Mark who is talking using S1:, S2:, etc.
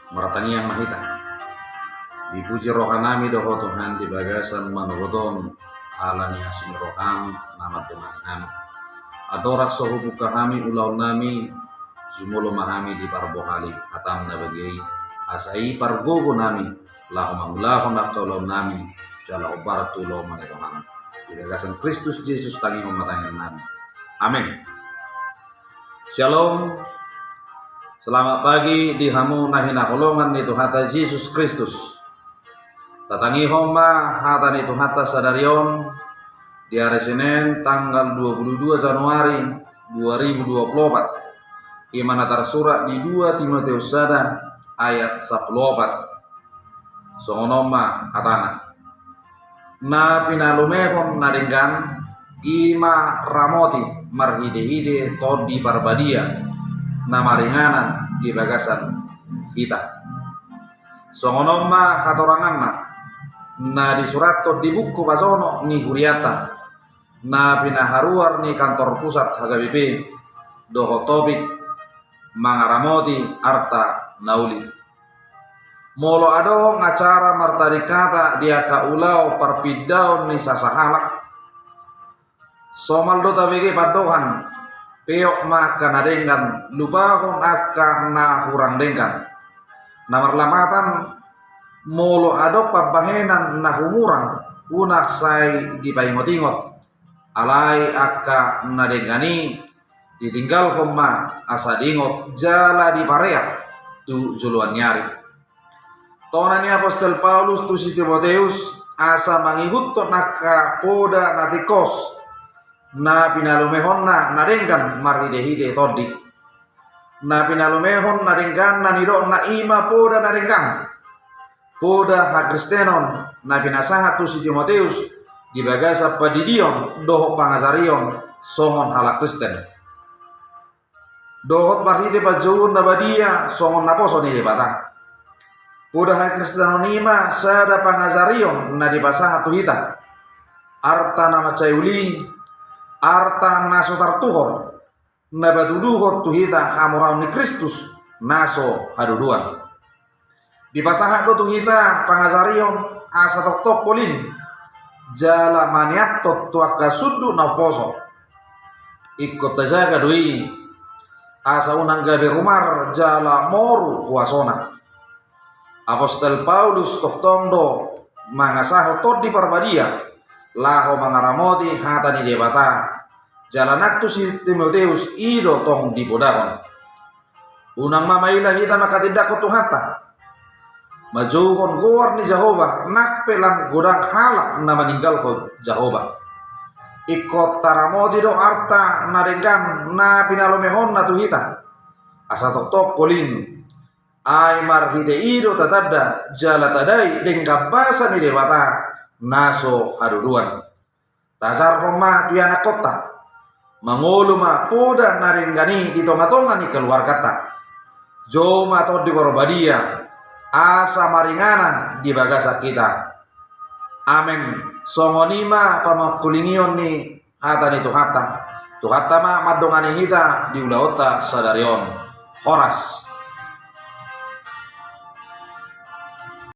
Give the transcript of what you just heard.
S1: Maratangi yang mahita. Dipuji rohanami doho Tuhan di bagasan manugodon alani asini roham nama Tuhan kami. Adorat sohubu kahami ulau nami jumulo mahami di parbohali atam nabagay asai pargogo nami lahum nakaulau nami jala obaratu lo maniroham. Di bagasan Kristus Yesus tangi umatangin nami. Amin. Shalom. Selamat pagi di hamu nahina holongan itu hata Yesus Kristus. Tatangi homa hatan itu hatta sadarion di hari Senin tanggal 22 Januari 2024. Imana tersurat di 2 Timotius sada ayat 14. Songonoma hatana. Na pinalumehon nadenggan ima ramoti marhide-hide todi parbadia na maringanan di bagasan hita. Songonoma hatoranganna na disurat di buku basono ni huriata na pinaharuar ni kantor pusat HGBP doho tobik mangaramoti arta nauli molo ado ngacara martarikata dia kaulau parpidaon ni sasahalak somaldo tabege padohan peok maka nadengan lubahon akan na hurang dengkan namar lamatan molo adok pabahenan na humurang unak say di paingot-ingot alai akka nadengani ditinggal koma asa dingot jala di pareak tu juluan nyari tonani apostol Paulus tu si Timoteus asa mangihutto naka poda natikos na pinalumehon na nadengkan marhide-hide todi na pinalumehon nadengkan na niro na ima poda nadengkan poda hakristenon na pinasahat tu si Timoteus di bagasa padidion dohot pangazarion songon hala Kristen dohot marhide pajun na badia songon naposo ni debata poda hakristenon ima sada pangazarion na dipasahat tu hita arta nama cayuli arta naso tartuhor na baduduhot tu hita hamuraun ni Kristus naso haduduan di pasangan tu kita pangazarion asa tok polin jala maniat tot tuaka sudu na poso ikut tajaga dui asa unang gabe rumar jala moru huasona apostol Paulus tok tondo mangasaho tot di parbadia laho mangaramoti hata ni debata jala naktu si Timoteus ido tong di podahon unang mamailah hita makatidak ko tuhata majuhon gowar ni Jehovah nak pelang godang halak na meninggal ko Jehovah ikot taramodi do arta na denggan na pinalumehon na tuhita asa tok polin ay marhide ido tatada jala tadai dengga basa ni dewata naso haduduan tajar homa tuyana kota mangoluma poda na denggani di tonga-tonga ni keluar kata joma to di borobadia asa maringana di bagasa kita. Amin. Songonima pamakulingion ni hata ni tuhata. Tuhata ma madongani hita di ulaota sadarion. Horas.